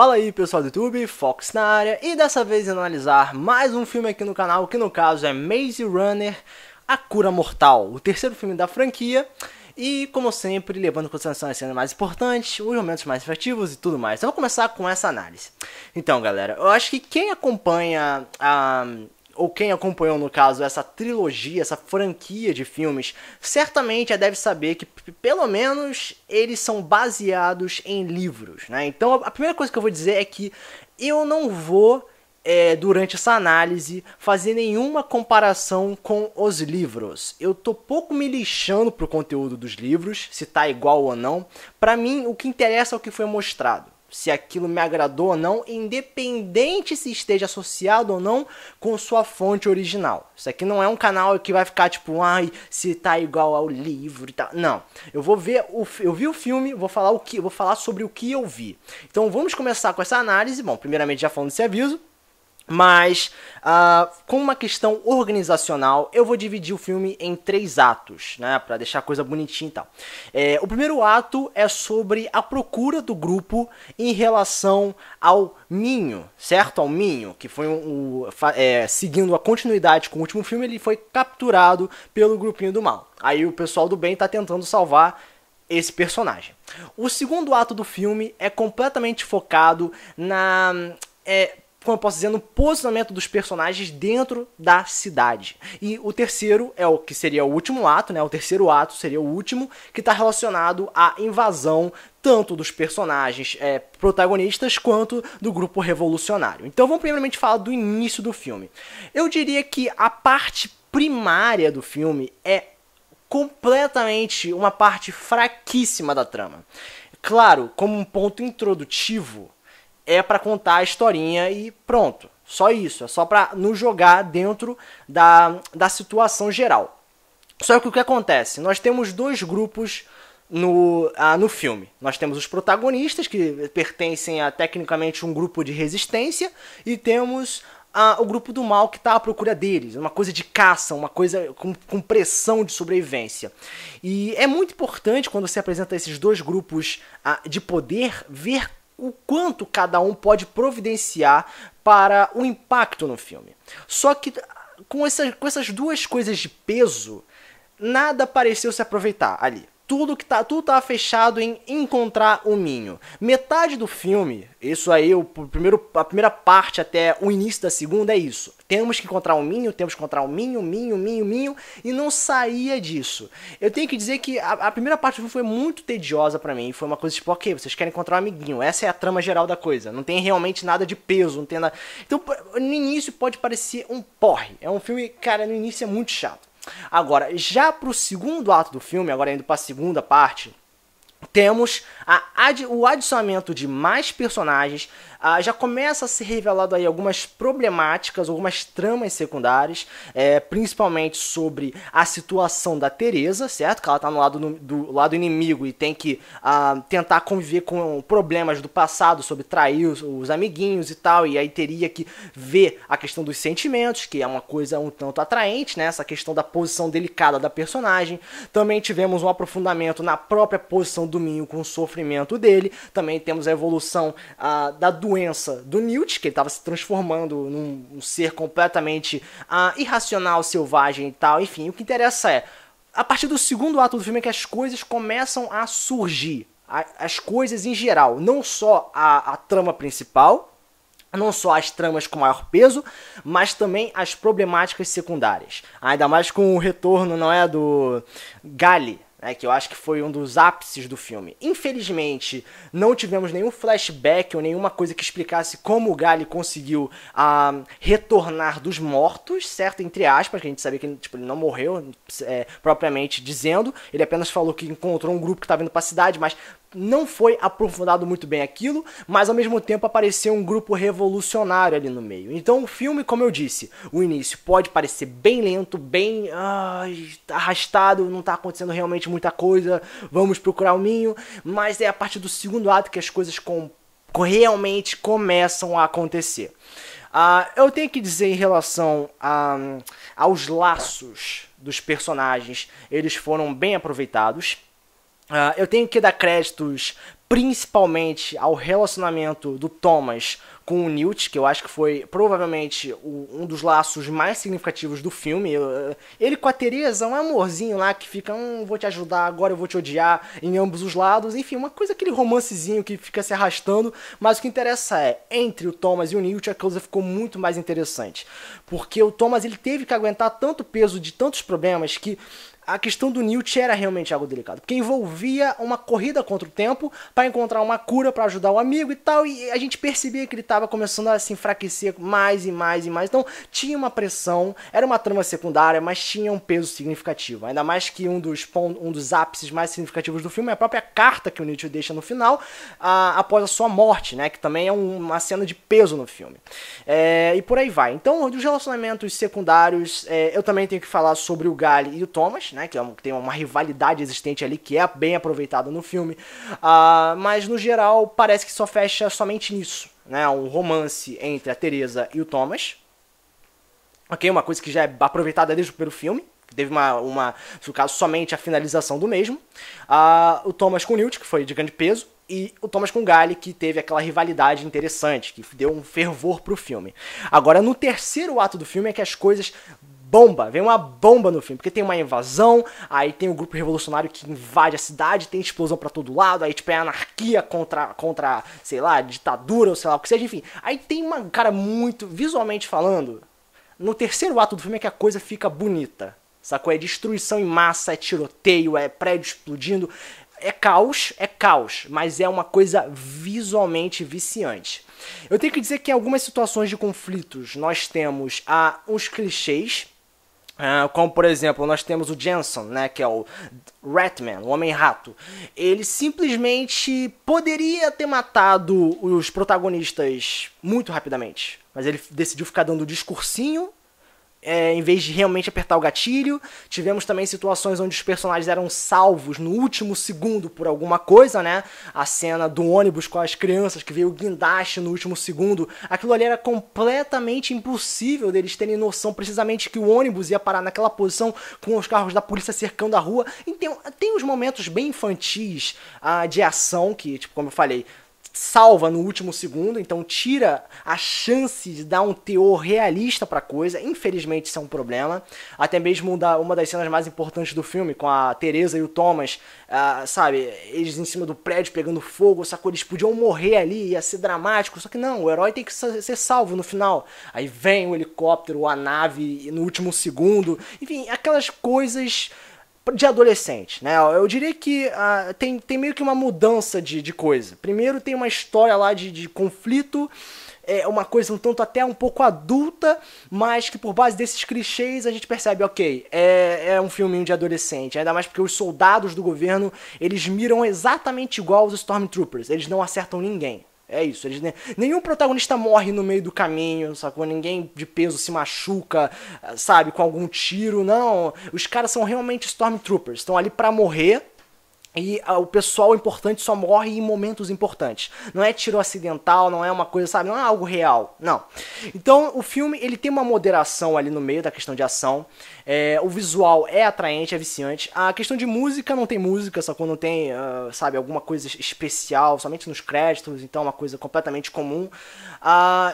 Fala aí pessoal do YouTube, Fox na área, e dessa vez analisar mais um filme aqui no canal, que no caso é Maze Runner, A Cura Mortal, o terceiro filme da franquia, e como sempre, levando em consideração as cenas mais importantes, os momentos mais efetivos e tudo mais. Então vou começar com essa análise. Então galera, eu acho que quem acompanha ou quem acompanhou, no caso, essa trilogia, essa franquia de filmes, certamente já deve saber que, pelo menos, eles são baseados em livros, né? Então, a primeira coisa que eu vou dizer é que eu não vou, durante essa análise, fazer nenhuma comparação com os livros. Eu tô pouco me lixando pro conteúdo dos livros, se tá igual ou não. Pra mim, o que interessa é o que foi mostrado. Se aquilo me agradou ou não, independente se esteja associado ou não com sua fonte original. Isso aqui não é um canal que vai ficar tipo, ai, se tá igual ao livro e tal. Não, eu vi o filme, vou falar sobre o que eu vi. Então vamos começar com essa análise. Bom, primeiramente já falando desse aviso. Mas, com uma questão organizacional, eu vou dividir o filme em 3 atos, né, pra deixar a coisa bonitinha e tal. O primeiro ato é sobre a procura do grupo em relação ao Minho, certo? Ao Minho, que foi seguindo a continuidade com o último filme, ele foi capturado pelo grupinho do mal. Aí o pessoal do bem tá tentando salvar esse personagem. O segundo ato do filme é completamente focado como eu posso dizer, no posicionamento dos personagens dentro da cidade. E o terceiro é o que seria o último ato, né? O terceiro ato seria o último, que está relacionado à invasão tanto dos personagens protagonistas quanto do grupo revolucionário. Então vamos primeiramente falar do início do filme. Eu diria que a parte primária do filme é completamente uma parte fraquíssima da trama. Claro, como um ponto introdutivo, é pra contar a historinha e pronto. Só isso, é só pra nos jogar dentro da situação geral. Só que o que acontece? Nós temos 2 grupos no filme. Nós temos os protagonistas, que pertencem a tecnicamente um grupo de resistência, e temos o grupo do mal que está à procura deles, uma coisa de caça, uma coisa com pressão de sobrevivência. E é muito importante, quando você apresenta esses 2 grupos de poder, ver o quanto cada um pode providenciar para o impacto no filme. Só que com essas 2 coisas de peso, nada pareceu se aproveitar ali. Tudo tava fechado em encontrar o Minho. Metade do filme, isso aí, a primeira parte até o início da segunda é isso. Temos que encontrar o Minho, temos que encontrar o Minho, e não saía disso. Eu tenho que dizer que a primeira parte do filme foi muito tediosa pra mim. Foi uma coisa tipo, ok, vocês querem encontrar um amiguinho. Essa é a trama geral da coisa. Não tem realmente nada de peso, não tem nada. Então, no início pode parecer um porre. É um filme, cara, no início é muito chato. Agora, já pro segundo ato do filme, agora indo pra segunda parte, temos o adicionamento de mais personagens. Já começa a ser revelado aí algumas problemáticas, algumas tramas secundárias, principalmente sobre a situação da Teresa, certo? Que ela tá do lado inimigo e tem que tentar conviver com problemas do passado, sobre trair os amiguinhos e tal, e aí teria que ver a questão dos sentimentos, que é uma coisa um tanto atraente, né? Essa questão da posição delicada da personagem. Também tivemos um aprofundamento na própria posição do Minho com o sofrimento dele. Também temos a evolução da doença do Newt, que ele estava se transformando num ser completamente irracional, selvagem e tal. Enfim, o que interessa é, a partir do segundo ato do filme, é que as coisas começam a surgir. As coisas em geral, não só a trama principal, não só as tramas com maior peso, mas também as problemáticas secundárias. Ainda mais com o retorno, não é, do Gali, que eu acho que foi um dos ápices do filme. Infelizmente, não tivemos nenhum flashback ou nenhuma coisa que explicasse como o Gali conseguiu retornar dos mortos, certo? Entre aspas, que a gente sabia que ele não morreu, propriamente dizendo. Ele apenas falou que encontrou um grupo que estava indo para a cidade, mas não foi aprofundado muito bem aquilo, mas ao mesmo tempo apareceu um grupo revolucionário ali no meio. Então o filme, como eu disse, o início pode parecer bem lento, bem arrastado, não está acontecendo realmente muita coisa, vamos procurar o Minho, mas é a partir do segundo ato que as coisas realmente começam a acontecer. Eu tenho que dizer em relação aos laços dos personagens, eles foram bem aproveitados. Eu tenho que dar créditos principalmente ao relacionamento do Thomas com o Newt, que eu acho que foi provavelmente um dos laços mais significativos do filme. Ele com a Teresa, um amorzinho lá que fica, vou te ajudar, agora eu vou te odiar, em ambos os lados. Enfim, uma coisa, aquele romancezinho que fica se arrastando, mas o que interessa é, entre o Thomas e o Newt, a coisa ficou muito mais interessante. Porque o Thomas, ele teve que aguentar tanto peso de tantos problemas que a questão do Newt era realmente algo delicado, porque envolvia uma corrida contra o tempo para encontrar uma cura para ajudar o amigo e tal, e a gente percebia que ele estava começando a se enfraquecer mais e mais e mais, então tinha uma pressão, era uma trama secundária, mas tinha um peso significativo, ainda mais que um dos ápices mais significativos do filme é a própria carta que o Newt deixa no final, após a sua morte, né, que também é uma cena de peso no filme, e por aí vai. Então, dos relacionamentos secundários, eu também tenho que falar sobre o Gally e o Thomas, né, que tem uma rivalidade existente ali que é bem aproveitada no filme, mas no geral parece que só fecha somente nisso, né, um romance entre a Teresa e o Thomas, ok, uma coisa que já é aproveitada desde o primeiro filme, teve no caso, somente a finalização do mesmo, o Thomas com o Newt, que foi de grande peso, e o Thomas com o Gally, que teve aquela rivalidade interessante, que deu um fervor pro filme. Agora, no terceiro ato do filme é que as coisas vem uma bomba no filme, porque tem uma invasão, aí tem o grupo revolucionário que invade a cidade, tem explosão pra todo lado, aí tipo é anarquia contra, sei lá, ditadura ou sei lá o que seja, enfim. Aí tem cara, muito, visualmente falando, no terceiro ato do filme é que a coisa fica bonita, sacou? É destruição em massa, é tiroteio, é prédio explodindo, é caos, mas é uma coisa visualmente viciante. Eu tenho que dizer que em algumas situações de conflitos nós temos uns clichês, como por exemplo, nós temos o Jensen, né, que é o Ratman, o Homem-Rato. Ele simplesmente poderia ter matado os protagonistas muito rapidamente, mas ele decidiu ficar dando discursinho, em vez de realmente apertar o gatilho. Tivemos também situações onde os personagens eram salvos no último segundo por alguma coisa, né? A cena do ônibus com as crianças, que veio o guindaste no último segundo. Aquilo ali era completamente impossível deles terem noção precisamente que o ônibus ia parar naquela posição com os carros da polícia cercando a rua. Então, tem uns momentos bem infantis de ação que, tipo, como eu falei, salva no último segundo, então tira a chance de dar um teor realista pra coisa. Infelizmente isso é um problema. Até mesmo uma das cenas mais importantes do filme, com a Teresa e o Thomas, sabe, eles em cima do prédio pegando fogo, sacou? Eles podiam morrer ali, ia ser dramático, só que não, o herói tem que ser salvo no final. Aí vem o helicóptero, a nave no último segundo, enfim, aquelas coisas de adolescente, né? Eu diria que tem meio que uma mudança de coisa. Primeiro tem uma história lá de conflito, uma coisa um tanto até um pouco adulta, mas que por base desses clichês a gente percebe, ok, é um filminho de adolescente, ainda mais porque os soldados do governo, eles miram exatamente igual aos Stormtroopers, eles não acertam ninguém. É isso, nenhum protagonista morre no meio do caminho, sacou? Ninguém de peso se machuca, sabe, com algum tiro, não. Os caras são realmente Stormtroopers, estão ali pra morrer. E o pessoal importante só morre em momentos importantes. Não é tiro acidental, não é uma coisa, sabe? Não é algo real, não. Então o filme, ele tem uma moderação ali no meio da questão de ação. O visual é atraente, é viciante. A questão de música, não tem música, só quando tem, sabe, alguma coisa especial, somente nos créditos, então é uma coisa completamente comum.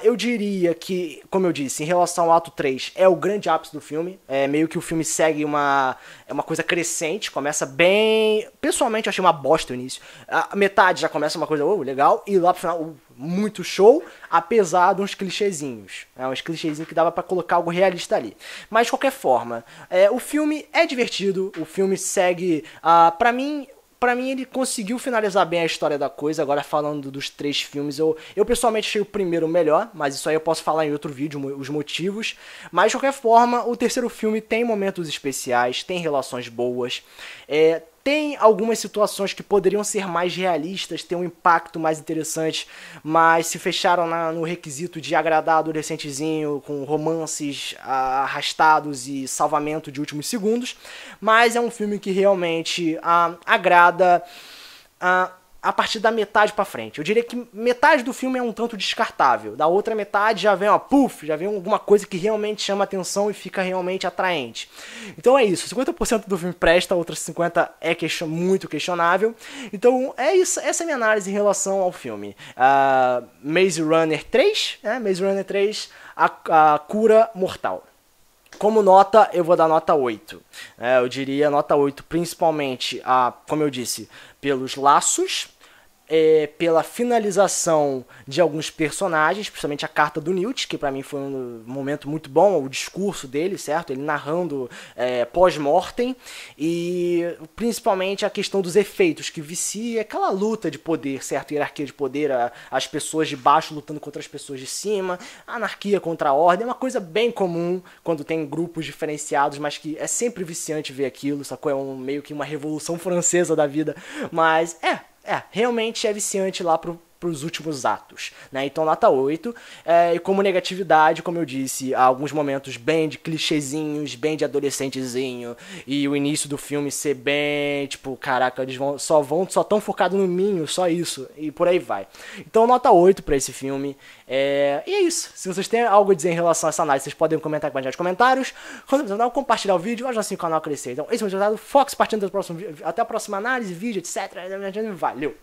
Eu diria que, como eu disse, em relação ao ato 3, é o grande ápice do filme. Meio que o filme segue uma coisa crescente, começa bem... Pessoalmente eu achei uma bosta o início. A metade já começa uma coisa legal, e lá pro final, muito show, apesar de uns clichêzinhos. Uns clichêzinhos que dava pra colocar algo realista ali. Mas de qualquer forma, o filme é divertido, o filme segue... Pra mim ele conseguiu finalizar bem a história da coisa. Agora falando dos 3 filmes, eu pessoalmente achei o primeiro melhor, mas isso aí eu posso falar em outro vídeo, os motivos. Mas de qualquer forma, o terceiro filme tem momentos especiais, tem relações boas, tem algumas situações que poderiam ser mais realistas, ter um impacto mais interessante, mas se fecharam no requisito de agradar adolescentezinho, com romances arrastados e salvamento de últimos segundos. Mas é um filme que realmente agrada a partir da metade pra frente. Eu diria que metade do filme é um tanto descartável. Da outra metade já vem já vem alguma coisa que realmente chama atenção e fica realmente atraente. Então é isso, 50% do filme presta, outros 50% é muito questionável. Então é isso, essa é a minha análise em relação ao filme. Maze Runner 3, Maze Runner 3, a cura mortal. Como nota, eu vou dar nota 8. Eu diria nota 8, principalmente, como eu disse, pelos laços, pela finalização de alguns personagens, principalmente a carta do Newt, que pra mim foi um momento muito bom, o discurso dele, certo? Ele narrando pós-mortem, e principalmente a questão dos efeitos, que vicia aquela luta de poder, certo? Hierarquia de poder, as pessoas de baixo lutando contra as pessoas de cima, anarquia contra a ordem, é uma coisa bem comum quando tem grupos diferenciados, mas que é sempre viciante ver aquilo, sacou? É meio que uma revolução francesa da vida, mas realmente é viciante lá pros últimos atos, né? Então nota 8, e como negatividade, como eu disse, há alguns momentos bem de clichêzinhos, bem de adolescentezinho, e o início do filme ser bem, tipo, caraca, eles só tão focados no Minho, só isso, e por aí vai. Então nota 8 pra esse filme, e é isso. Se vocês têm algo a dizer em relação a essa análise, vocês podem comentar aqui nos comentários, compartilhar o vídeo, ajuda assim o canal a crescer. Então esse é o resultado, Fox partindo do próximo vídeo, até a próxima análise, vídeo, etc. Valeu!